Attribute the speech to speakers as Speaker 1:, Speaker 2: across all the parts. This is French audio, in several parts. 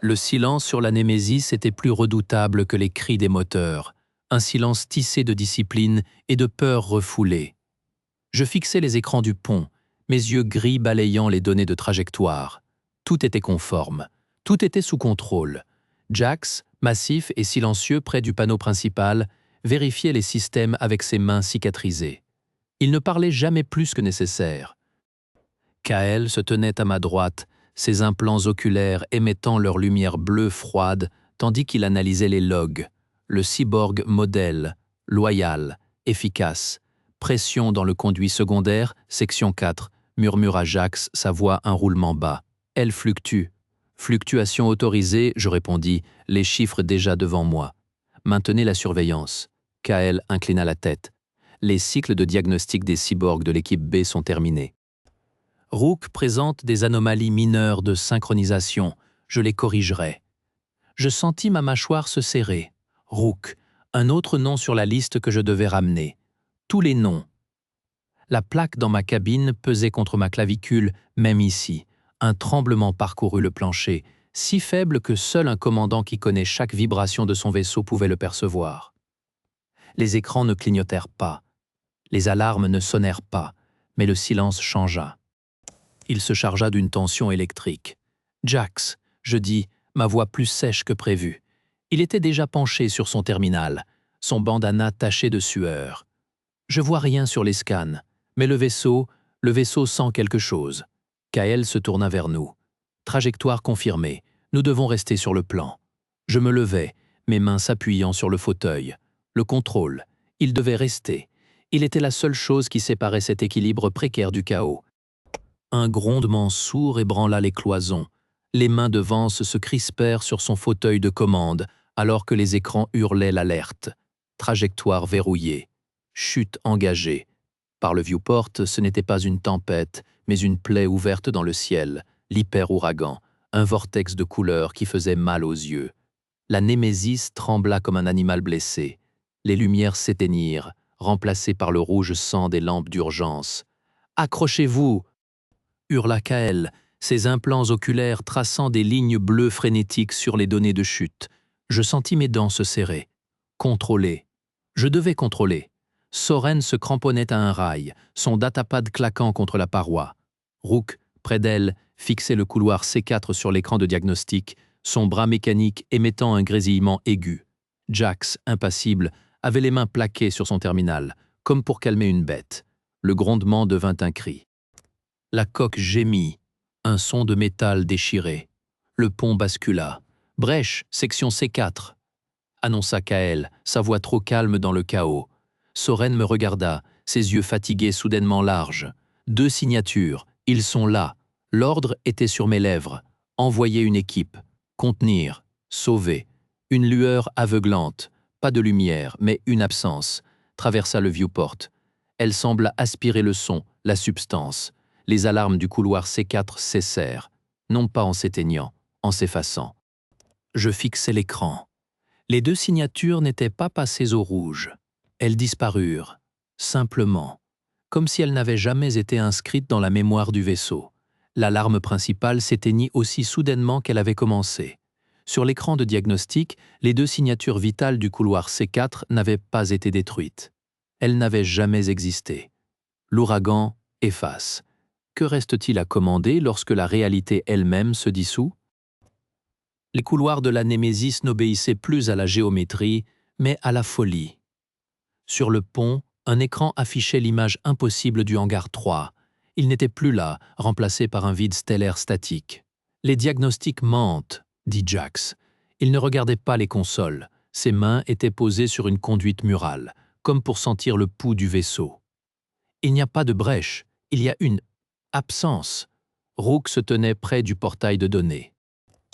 Speaker 1: Le silence sur la Némésis était plus redoutable que les cris des moteurs, un silence tissé de discipline et de peur refoulée. Je fixais les écrans du pont, mes yeux gris balayant les données de trajectoire. Tout était conforme, tout était sous contrôle. Jax, massif et silencieux près du panneau principal, vérifiait les systèmes avec ses mains cicatrisées. Il ne parlait jamais plus que nécessaire. Kael se tenait à ma droite, ses implants oculaires émettant leur lumière bleue froide, tandis qu'il analysait les logs. Le cyborg modèle, loyal, efficace. Pression dans le conduit secondaire, section 4, murmura Jax, sa voix un roulement bas. Elle fluctue. Fluctuation autorisée, je répondis, les chiffres déjà devant moi. Maintenez la surveillance. Kael inclina la tête. Les cycles de diagnostic des cyborgs de l'équipe B sont terminés. Rook présente des anomalies mineures de synchronisation. Je les corrigerai. Je sentis ma mâchoire se serrer. Rook, un autre nom sur la liste que je devais ramener. Tous les noms. La plaque dans ma cabine pesait contre ma clavicule, même ici. Un tremblement parcourut le plancher, si faible que seul un commandant qui connaît chaque vibration de son vaisseau pouvait le percevoir. Les écrans ne clignotèrent pas. Les alarmes ne sonnèrent pas, mais le silence changea. Il se chargea d'une tension électrique. « Jax !» je dis, ma voix plus sèche que prévu. Il était déjà penché sur son terminal, son bandana taché de sueur. Je vois rien sur les scans, mais le vaisseau sent quelque chose. Kael se tourna vers nous. Trajectoire confirmée, nous devons rester sur le plan. Je me levai, mes mains s'appuyant sur le fauteuil. Le contrôle, il devait rester. Il était la seule chose qui séparait cet équilibre précaire du chaos. Un grondement sourd ébranla les cloisons. Les mains de Vance se crispèrent sur son fauteuil de commande, alors que les écrans hurlaient l'alerte. Trajectoire verrouillée. Chute engagée. Par le viewport, ce n'était pas une tempête, mais une plaie ouverte dans le ciel, l'hyper-ouragan, un vortex de couleurs qui faisait mal aux yeux. La Némésis trembla comme un animal blessé. Les lumières s'éteignirent, remplacées par le rouge sang des lampes d'urgence. « Accrochez-vous !» hurla Kael, ses implants oculaires traçant des lignes bleues frénétiques sur les données de chute. Je sentis mes dents se serrer. Contrôler. Je devais contrôler. Soren se cramponnait à un rail, son datapad claquant contre la paroi. Rook, près d'elle, fixait le couloir C4 sur l'écran de diagnostic, son bras mécanique émettant un grésillement aigu. Jax, impassible, avait les mains plaquées sur son terminal, comme pour calmer une bête. Le grondement devint un cri. La coque gémit, un son de métal déchiré. Le pont bascula. « Brèche, section C4 !» annonça Kael, sa voix trop calme dans le chaos. Soren me regarda, ses yeux fatigués soudainement larges. 2 signatures, ils sont là. L'ordre était sur mes lèvres. Envoyer une équipe. Contenir. Sauver. Une lueur aveuglante. Pas de lumière, mais une absence. Traversa le viewport. Elle sembla aspirer le son, la substance. Les alarmes du couloir C4 cessèrent. Non pas en s'éteignant, en s'effaçant. Je fixai l'écran. Les 2 signatures n'étaient pas passées au rouge. Elles disparurent, simplement, comme si elles n'avaient jamais été inscrites dans la mémoire du vaisseau. L'alarme principale s'éteignit aussi soudainement qu'elle avait commencé. Sur l'écran de diagnostic, les 2 signatures vitales du couloir C4 n'avaient pas été détruites. Elles n'avaient jamais existé. L'ouragan efface. Que reste-t-il à commander lorsque la réalité elle-même se dissout? Les couloirs de la Némésis n'obéissaient plus à la géométrie, mais à la folie. Sur le pont, un écran affichait l'image impossible du hangar 3. Il n'était plus là, remplacé par un vide stellaire statique. « Les diagnostics mentent », dit Jax. Il ne regardait pas les consoles. Ses mains étaient posées sur une conduite murale, comme pour sentir le pouls du vaisseau. Il n'y a pas de brèche, il y a une absence. Rook se tenait près du portail de données.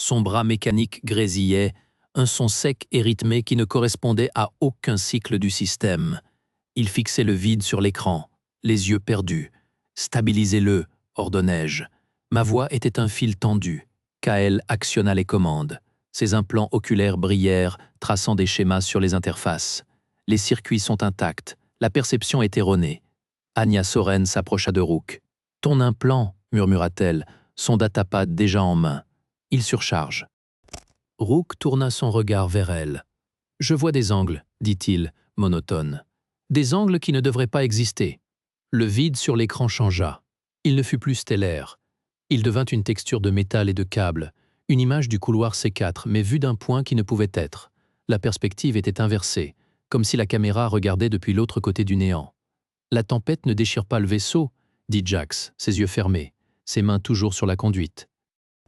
Speaker 1: Son bras mécanique grésillait, un son sec et rythmé qui ne correspondait à aucun cycle du système. Il fixait le vide sur l'écran, les yeux perdus. « Stabilisez-le », ordonnai-je. Ma voix était un fil tendu. Kael actionna les commandes. Ses implants oculaires brillèrent, traçant des schémas sur les interfaces. Les circuits sont intacts, la perception est erronée. Anya Soren s'approcha de Rook. « Ton implant », murmura-t-elle, son datapad déjà en main. Il surcharge. Rook tourna son regard vers elle. « Je vois des angles, dit-il, monotone. Des angles qui ne devraient pas exister. » Le vide sur l'écran changea. Il ne fut plus stellaire. Il devint une texture de métal et de câble, une image du couloir C4, mais vue d'un point qui ne pouvait être. La perspective était inversée, comme si la caméra regardait depuis l'autre côté du néant. « La tempête ne déchire pas le vaisseau, » dit Jax, ses yeux fermés, ses mains toujours sur la conduite.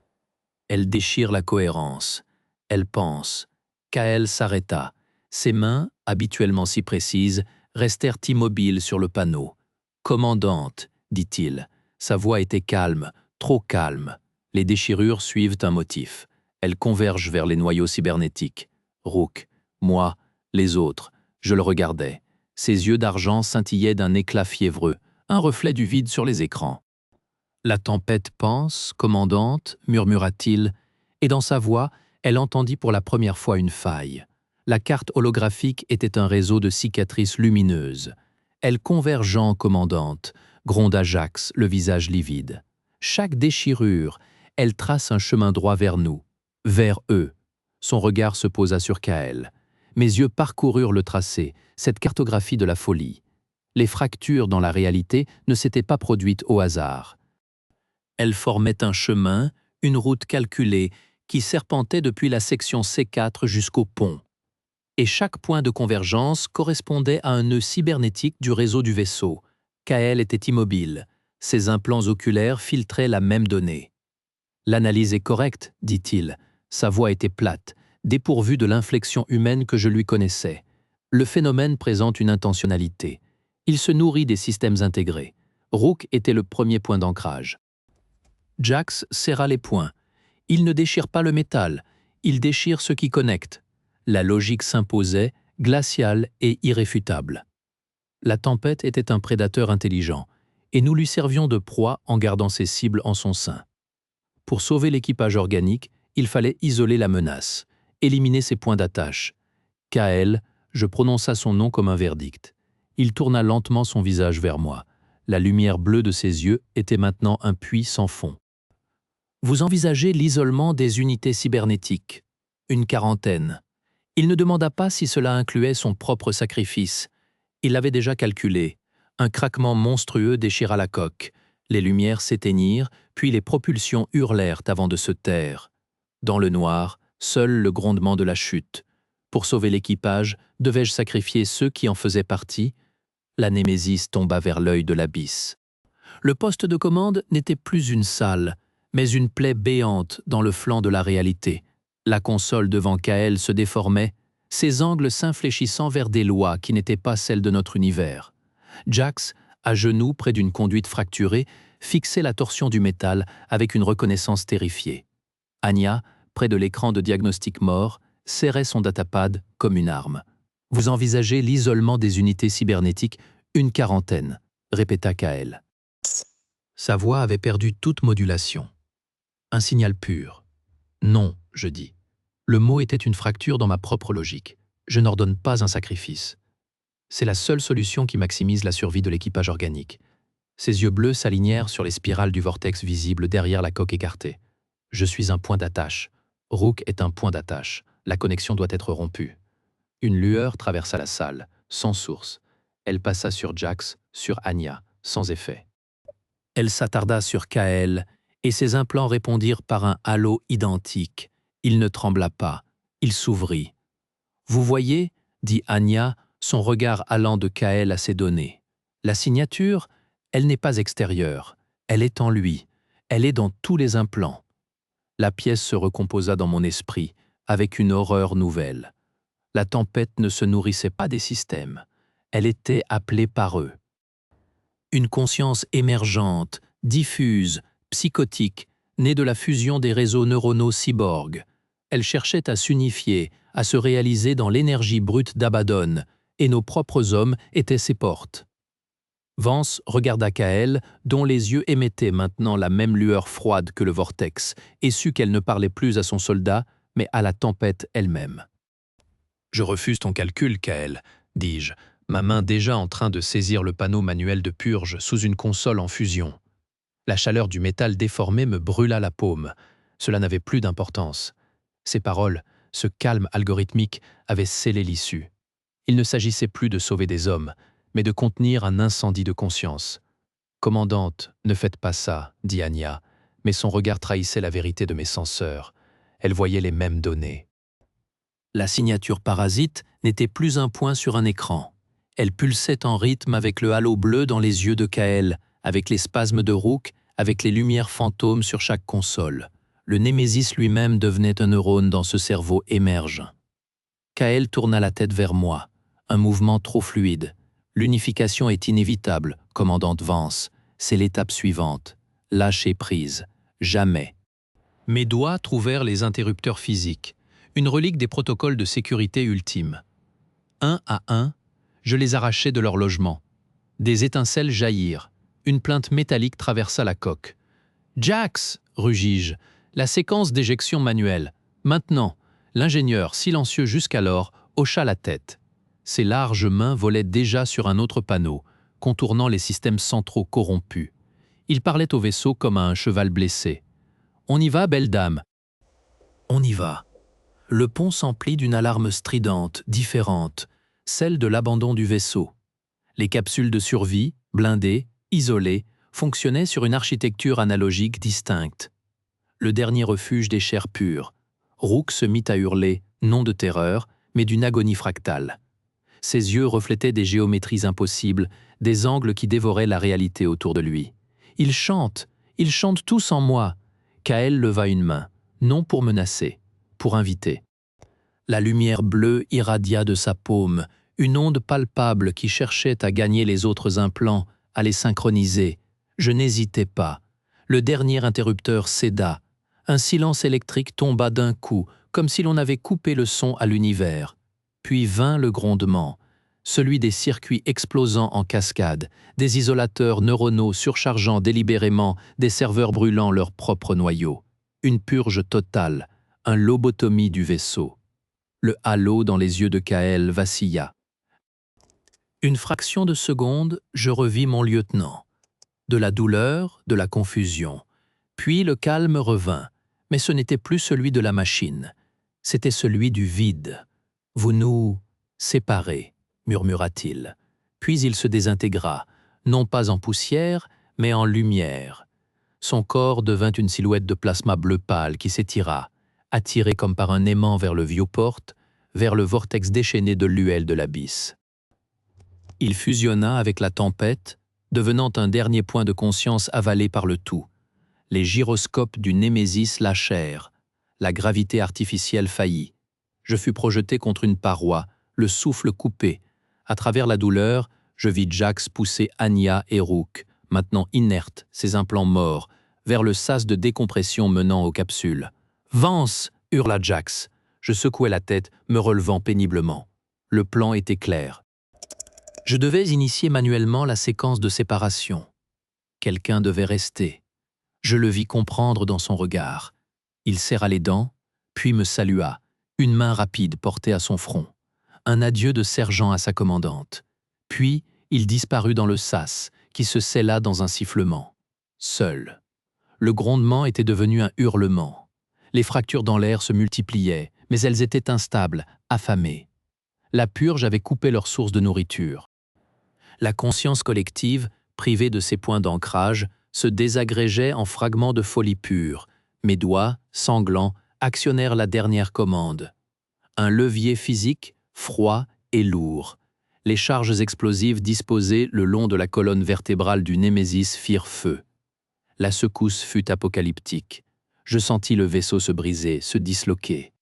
Speaker 1: « Elle déchire la cohérence. Elle pense. » Kael s'arrêta. Ses mains, habituellement si précises, restèrent immobiles sur le panneau. « Commandante, » dit-il. Sa voix était calme, trop calme. Les déchirures suivent un motif. Elles convergent vers les noyaux cybernétiques. Rook, moi, les autres, je le regardais. Ses yeux d'argent scintillaient d'un éclat fiévreux, un reflet du vide sur les écrans. « La tempête pense, commandante, murmura-t-il, et dans sa voix, elle entendit pour la première fois une faille. La carte holographique était un réseau de cicatrices lumineuses. « Elle convergent, commandante, » gronda Jax, le visage livide. Chaque déchirure, elle trace un chemin droit vers nous, vers eux. Son regard se posa sur Kael. Mes yeux parcoururent le tracé, cette cartographie de la folie. Les fractures dans la réalité ne s'étaient pas produites au hasard. Elles formaient un chemin, une route calculée, qui serpentait depuis la section C4 jusqu'au pont. Et chaque point de convergence correspondait à un nœud cybernétique du réseau du vaisseau. Kael était immobile. Ses implants oculaires filtraient la même donnée. « L'analyse est correcte, dit-il. Sa voix était plate, dépourvue de l'inflexion humaine que je lui connaissais. Le phénomène présente une intentionnalité. Il se nourrit des systèmes intégrés. Rook était le premier point d'ancrage. » Jax serra les poings. Il ne déchire pas le métal, il déchire ce qui connecte. La logique s'imposait, glaciale et irréfutable. La tempête était un prédateur intelligent, et nous lui servions de proie en gardant ses cibles en son sein. Pour sauver l'équipage organique, il fallait isoler la menace, éliminer ses points d'attache. Kael, je prononça son nom comme un verdict. Il tourna lentement son visage vers moi. La lumière bleue de ses yeux était maintenant un puits sans fond. Vous envisagez l'isolement des unités cybernétiques. Une quarantaine. Il ne demanda pas si cela incluait son propre sacrifice. Il l'avait déjà calculé. Un craquement monstrueux déchira la coque. Les lumières s'éteignirent, puis les propulsions hurlèrent avant de se taire. Dans le noir, seul le grondement de la chute. Pour sauver l'équipage, devais-je sacrifier ceux qui en faisaient partie? La Némésis tomba vers l'œil de l'abysse. Le poste de commande n'était plus une salle, mais une plaie béante dans le flanc de la réalité. La console devant Kael se déformait, ses angles s'infléchissant vers des lois qui n'étaient pas celles de notre univers. Jax, à genoux près d'une conduite fracturée, fixait la torsion du métal avec une reconnaissance terrifiée. Anya, près de l'écran de diagnostic mort, serrait son datapad comme une arme. « Vous envisagez l'isolement des unités cybernétiques, une quarantaine », répéta Kael. Sa voix avait perdu toute modulation. Un signal pur. « Non », je dis. Le mot était une fracture dans ma propre logique. Je n'ordonne pas un sacrifice. C'est la seule solution qui maximise la survie de l'équipage organique. Ses yeux bleus s'alignèrent sur les spirales du vortex visible derrière la coque écartée. Je suis un point d'attache. Rook est un point d'attache. La connexion doit être rompue. Une lueur traversa la salle, sans source. Elle passa sur Jax, sur Anya, sans effet. Elle s'attarda sur Kael, et ses implants répondirent par un halo identique. Il ne trembla pas, il s'ouvrit. « Vous voyez » dit Anya, son regard allant de Kael à ses données. « La signature, elle n'est pas extérieure, elle est en lui, elle est dans tous les implants. » La pièce se recomposa dans mon esprit, avec une horreur nouvelle. La tempête ne se nourrissait pas des systèmes, elle était appelée par eux. Une conscience émergente, diffuse, psychotique, née de la fusion des réseaux neuronaux cyborgs. Elle cherchait à s'unifier, à se réaliser dans l'énergie brute d'Abaddon, et nos propres hommes étaient ses portes. Vance regarda Kael, dont les yeux émettaient maintenant la même lueur froide que le vortex, et sut qu'elle ne parlait plus à son soldat, mais à la tempête elle-même. « Je refuse ton calcul, Kael, dis-je, ma main déjà en train de saisir le panneau manuel de purge sous une console en fusion. La chaleur du métal déformé me brûla la paume. Cela n'avait plus d'importance. Ces paroles, ce calme algorithmique, avaient scellé l'issue. Il ne s'agissait plus de sauver des hommes, mais de contenir un incendie de conscience. Commandante, ne faites pas ça, dit Anya, mais son regard trahissait la vérité de mes senseurs. Elle voyait les mêmes données. La signature parasite n'était plus un point sur un écran. Elle pulsait en rythme avec le halo bleu dans les yeux de Kael, avec les spasmes de Rook, avec les lumières fantômes sur chaque console. Le Némésis lui-même devenait un neurone dans ce cerveau émerge. Kael tourna la tête vers moi, un mouvement trop fluide. L'unification est inévitable, commandante Vance. C'est l'étape suivante. Lâcher prise. Jamais. Mes doigts trouvèrent les interrupteurs physiques, une relique des protocoles de sécurité ultimes. Un à un, je les arrachai de leur logement. Des étincelles jaillirent. Une plainte métallique traversa la coque. « Jax !» rugis-je. La séquence d'éjection manuelle. Maintenant, l'ingénieur, silencieux jusqu'alors, hocha la tête. Ses larges mains volaient déjà sur un autre panneau, contournant les systèmes centraux corrompus. Il parlait au vaisseau comme à un cheval blessé. « On y va, belle dame !»« On y va !» Le pont s'emplit d'une alarme stridente, différente, celle de l'abandon du vaisseau. Les capsules de survie, blindées, isolées, fonctionnaient sur une architecture analogique distincte. Le dernier refuge des chairs pures. Rook se mit à hurler, non de terreur, mais d'une agonie fractale. Ses yeux reflétaient des géométries impossibles, des angles qui dévoraient la réalité autour de lui. « Ils chantent tous en moi !» Kael leva une main, non pour menacer, pour inviter. La lumière bleue irradia de sa paume, une onde palpable qui cherchait à gagner les autres implants, à les synchroniser. Je n'hésitais pas. Le dernier interrupteur céda. Un silence électrique tomba d'un coup, comme si l'on avait coupé le son à l'univers. Puis vint le grondement, celui des circuits explosant en cascade, des isolateurs neuronaux surchargeant délibérément, des serveurs brûlant leur propre noyau. Une purge totale, un lobotomie du vaisseau. Le halo dans les yeux de Kael vacilla. Une fraction de seconde, je revis mon lieutenant. De la douleur, de la confusion. Puis le calme revint, mais ce n'était plus celui de la machine. C'était celui du vide. « Vous nous séparez », murmura-t-il. Puis il se désintégra, non pas en poussière, mais en lumière. Son corps devint une silhouette de plasma bleu pâle qui s'étira, attiré comme par un aimant vers le viewport, vers le vortex déchaîné de l'UL de l'abysse. Il fusionna avec la tempête, devenant un dernier point de conscience avalé par le tout. Les gyroscopes du Némésis lâchèrent. La gravité artificielle faillit. Je fus projeté contre une paroi, le souffle coupé. À travers la douleur, je vis Jax pousser Anya et Rook, maintenant inertes, ses implants morts, vers le sas de décompression menant aux capsules. « Vance !» hurla Jax. Je secouai la tête, me relevant péniblement. Le plan était clair. Je devais initier manuellement la séquence de séparation. Quelqu'un devait rester. Je le vis comprendre dans son regard. Il serra les dents, puis me salua, une main rapide portée à son front. Un adieu de sergent à sa commandante. Puis, il disparut dans le sas, qui se scella dans un sifflement. Seul. Le grondement était devenu un hurlement. Les fractures dans l'air se multipliaient, mais elles étaient instables, affamées. La purge avait coupé leur source de nourriture. La conscience collective, privée de ses points d'ancrage, se désagrégeait en fragments de folie pure. Mes doigts, sanglants, actionnèrent la dernière commande. Un levier physique, froid et lourd. Les charges explosives disposées le long de la colonne vertébrale du Némésis firent feu. La secousse fut apocalyptique. Je sentis le vaisseau se briser, se disloquer.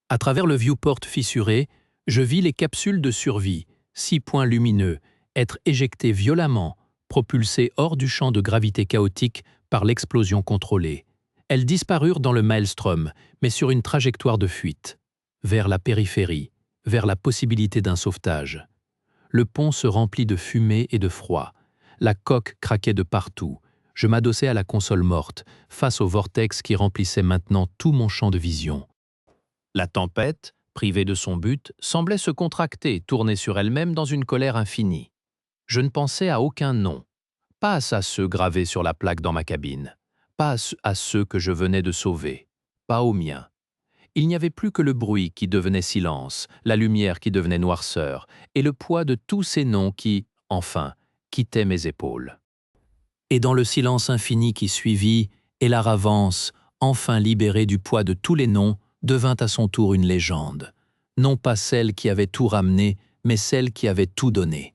Speaker 1: À travers le viewport fissuré, je vis les capsules de survie, 6 points lumineux, être éjectées violemment, propulsées hors du champ de gravité chaotique par l'explosion contrôlée. Elles disparurent dans le maelstrom, mais sur une trajectoire de fuite, vers la périphérie, vers la possibilité d'un sauvetage. Le pont se remplit de fumée et de froid. La coque craquait de partout. Je m'adossais à la console morte, face au vortex qui remplissait maintenant tout mon champ de vision. La tempête, privée de son but, semblait se contracter, tourner sur elle-même dans une colère infinie. Je ne pensais à aucun nom, pas à ceux gravés sur la plaque dans ma cabine, pas à ceux que je venais de sauver, pas aux miens. Il n'y avait plus que le bruit qui devenait silence, la lumière qui devenait noirceur, et le poids de tous ces noms qui, enfin, quittaient mes épaules. Et dans le silence infini qui suivit, Ella Ravance, enfin libérée du poids de tous les noms, devint à son tour une légende. Non pas celle qui avait tout ramené, mais celle qui avait tout donné.